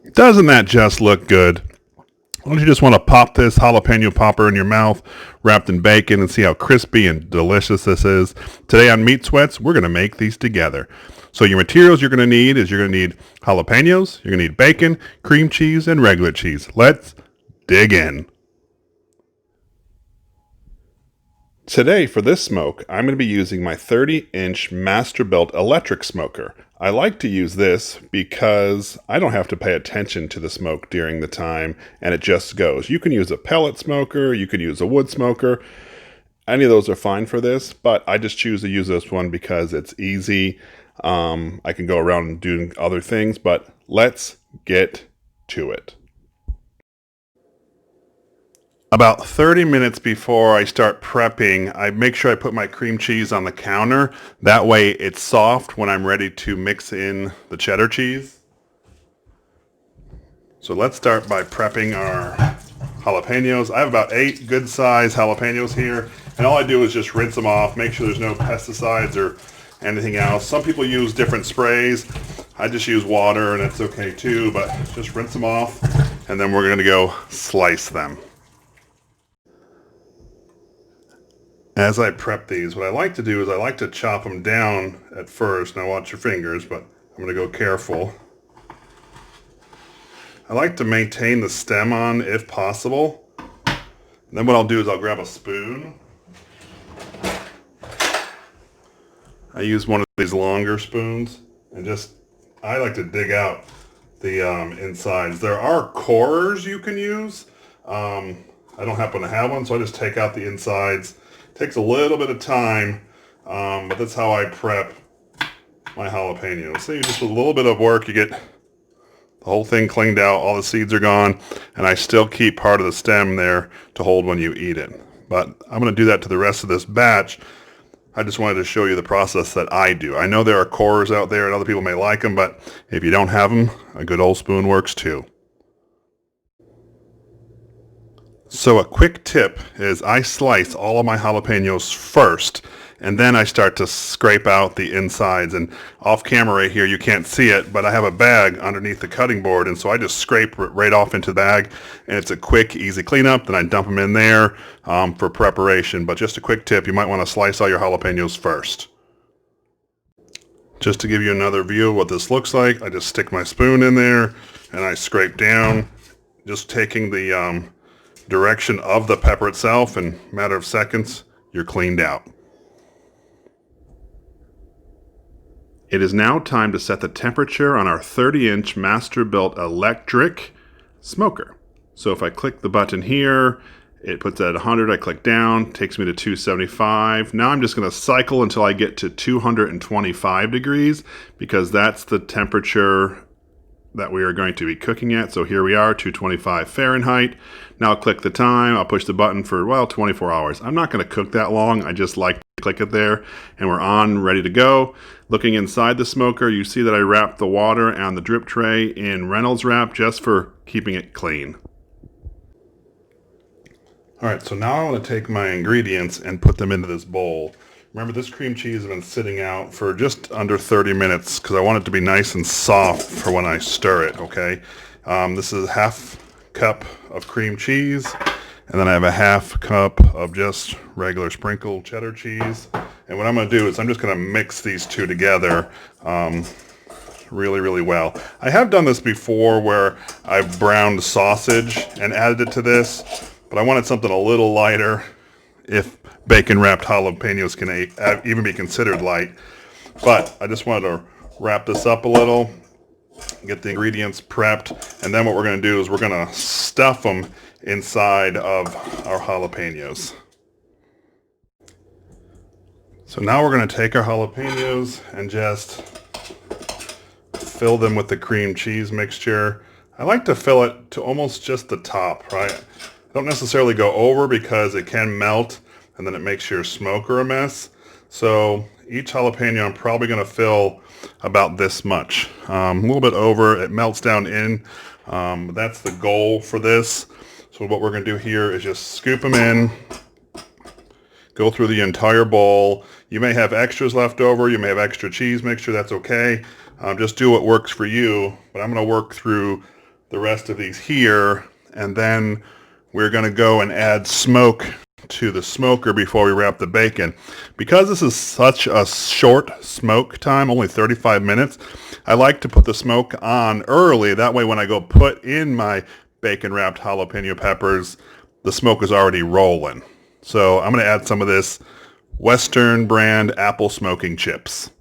Doesn't that just look good? Don't you just want to pop this jalapeno popper in your mouth, wrapped in bacon, and see how crispy and delicious this is? Today on Meat Sweats, we're going to make these together. So your materials you're going to need is you're going to need jalapenos, you're going to need bacon, cream cheese, and regular cheese. Let's dig in. Today for this smoke, I'm going to be using my 30-inch Masterbuilt electric smoker. I like to use this because I don't have to pay attention to the smoke during the time and it just goes. You can use a pellet smoker, you can use a wood smoker. Any of those are fine for this, but I just choose to use this one because it's easy. I can go around and do other things, but let's get to it. About 30 minutes before I start prepping, I make sure I put my cream cheese on the counter. That way it's soft when I'm ready to mix in the cheddar cheese. So let's start by prepping our jalapenos. I have about 8 good size jalapenos here, and all I do is just rinse them off, make sure there's no pesticides or anything else. Some people use different sprays. I just use water and it's okay too, but just rinse them off and then we're gonna go slice them. As I prep these, what I like to do is I like to chop them down at first. Now watch your fingers, but I'm going to go careful. I like to maintain the stem on if possible. And then what I'll do is I'll grab a spoon. I use one of these longer spoons and I like to dig out the insides. There are cores you can use. I don't happen to have one, so I just take out the insides. Takes a little bit of time, but that's how I prep my jalapenos. So just with a little bit of work, you get the whole thing cleaned out, all the seeds are gone, and I still keep part of the stem there to hold when you eat it. But I'm going to do that to the rest of this batch. I just wanted to show you the process that I do. I know there are cores out there and other people may like them, but if you don't have them, a good old spoon works too. So a quick tip is I slice all of my jalapenos first, and then I start to scrape out the insides. And off camera right here, you can't see it, but I have a bag underneath the cutting board, and so I just scrape it right off into the bag, and it's a quick, easy cleanup. Then I dump them in there for preparation. But just a quick tip, you might want to slice all your jalapenos first. Just to give you another view of what this looks like, I just stick my spoon in there, and I scrape down, just taking the direction of the pepper itself. In a matter of seconds, you're cleaned out. It is now time to set the temperature on our 30-inch Masterbuilt electric smoker. So if I click the button here, it puts it at 100. I click down, takes me to 275. Now I'm just going to cycle until I get to 225 degrees because that's the temperature that we are going to be cooking at. So here we are, 225 Fahrenheit. Now I'll click the time. I'll push the button for, 24 hours. I'm not going to cook that long. I just like to click it there, and we're on, ready to go. Looking inside the smoker, you see that I wrapped the water and the drip tray in Reynolds wrap just for keeping it clean. All right, so now I want to take my ingredients and put them into this bowl. Remember, this cream cheese has been sitting out for just under 30 minutes because I want it to be nice and soft for when I stir it, okay? This is a half cup of cream cheese, and then I have a half cup of just regular sprinkled cheddar cheese. And what I'm going to do is I'm just going to mix these two together really, really well. I have done this before where I've browned sausage and added it to this, but I wanted something a little lighter, if bacon-wrapped jalapenos can even be considered light. But I just wanted to wrap this up a little, get the ingredients prepped, and then what we're going to do is we're going to stuff them inside of our jalapenos. So now we're going to take our jalapenos and just fill them with the cream cheese mixture. I like to fill it to almost just the top, right? I don't necessarily go over because it can melt and then it makes your smoker a mess. So each jalapeno I'm probably going to fill about this much. A little bit over, it melts down in. That's the goal for this. So what we're going to do here is just scoop them in, go through the entire bowl. You may have extras left over, you may have extra cheese mixture, that's okay. Just do what works for you, but I'm going to work through the rest of these here, and then we're going to go and add smoke to the smoker before we wrap the bacon. Because this is such a short smoke time, only 35 minutes, I like to put the smoke on early. That way when I go put in my bacon wrapped jalapeno peppers, the smoke is already rolling. So I'm going to add some of this Western brand apple smoking chips.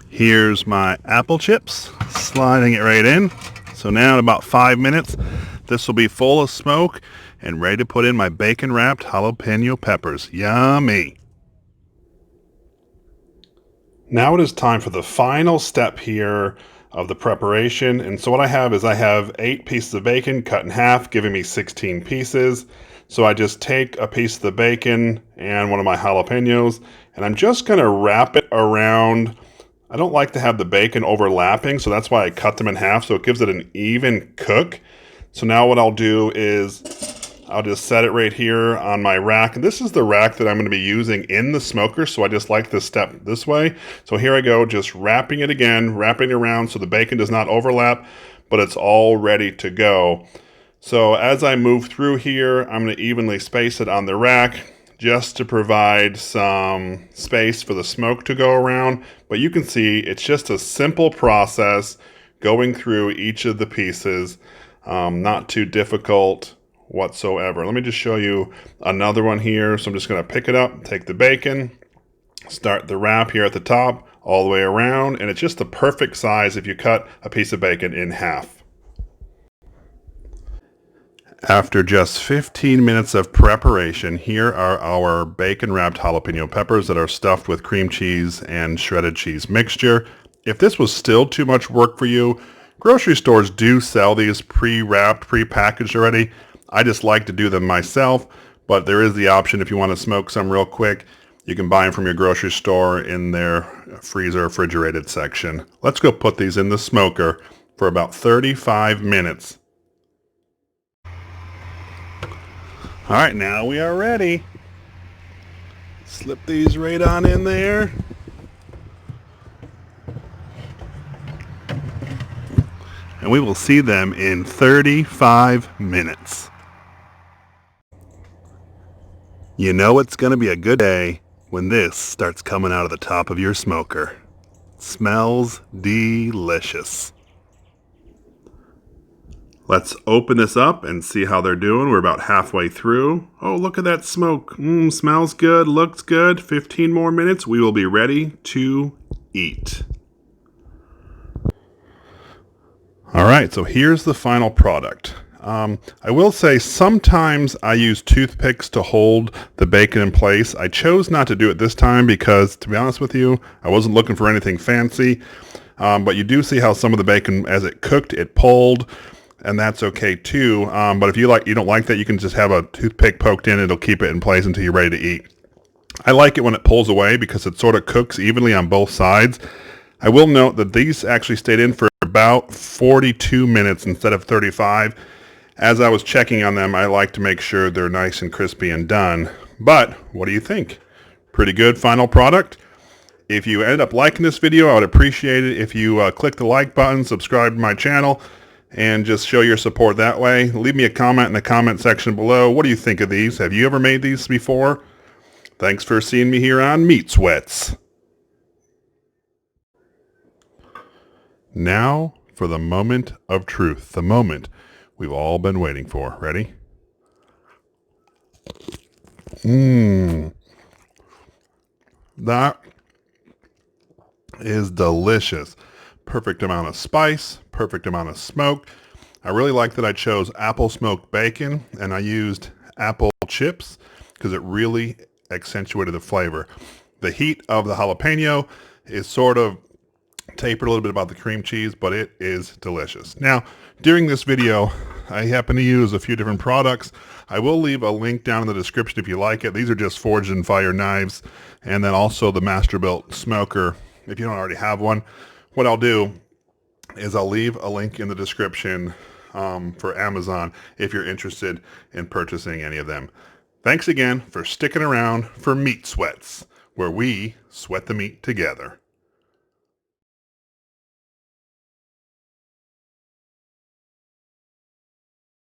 Here's my apple chips, sliding it right in. So now in about 5 minutes, this will be full of smoke and ready to put in my bacon wrapped jalapeno peppers. Yummy! Now it is time for the final step here of the preparation. And so what I have is I have 8 pieces of bacon cut in half, giving me 16 pieces. So I just take a piece of the bacon and one of my jalapenos, and I'm just going to wrap it around. I don't like to have the bacon overlapping, so that's why I cut them in half, so it gives it an even cook. So now what I'll do is I'll just set it right here on my rack. This is the rack that I'm going to be using in the smoker, so I just like this step this way. So here I go, just wrapping it again, wrapping it around so the bacon does not overlap, but it's all ready to go. So as I move through here, I'm going to evenly space it on the rack just to provide some space for the smoke to go around. But you can see it's just a simple process going through each of the pieces, not too difficult whatsoever. Let me just show you another one here. So I'm just going to pick it up, take the bacon, start the wrap here at the top all the way around, and it's just the perfect size if you cut a piece of bacon in half. After just 15 minutes of preparation, here are our bacon-wrapped jalapeno peppers that are stuffed with cream cheese and shredded cheese mixture. If this was still too much work for you, grocery stores do sell these pre-wrapped, pre-packaged already. I just like to do them myself, but there is the option if you want to smoke some real quick. You can buy them from your grocery store in their freezer refrigerated section. Let's go put these in the smoker for about 35 minutes. All right, now we are ready. Slip these right on in there. And we will see them in 35 minutes. You know it's going to be a good day when this starts coming out of the top of your smoker. Smells delicious. Let's open this up and see how they're doing. We're about halfway through. Oh, look at that smoke. Smells good, looks good. 15 more minutes. We will be ready to eat. All right, so here's the final product. I will say sometimes I use toothpicks to hold the bacon in place. I chose not to do it this time because, to be honest with you, I wasn't looking for anything fancy. But you do see how some of the bacon, as it cooked, it pulled, and that's okay too. But if you don't like that, you can just have a toothpick poked in. It'll keep it in place until you're ready to eat. I like it when it pulls away because it sort of cooks evenly on both sides. I will note that these actually stayed in for about 42 minutes instead of 35. As I was checking on them, I like to make sure they're nice and crispy and done. But what do you think? Pretty good final product? If you ended up liking this video, I would appreciate it if you click the like button, subscribe to my channel, and just show your support that way. Leave me a comment in the comment section below. What do you think of these? Have you ever made these before? Thanks for seeing me here on Meat Sweats. Now for the moment of truth, the moment we've all been waiting for. Ready? That is delicious. Perfect amount of spice, perfect amount of smoke. I really like that I chose apple smoked bacon and I used apple chips because it really accentuated the flavor. The heat of the jalapeno is sort of tapered a little bit about the cream cheese, but it is delicious. Now, during this video, I happen to use a few different products. I will leave a link down in the description if you like it. These are just forged in fire knives, and then also the Masterbuilt smoker if you don't already have one. What I'll do is I'll leave a link in the description for Amazon if you're interested in purchasing any of them. Thanks again for sticking around for Meat Sweats, where we sweat the meat together.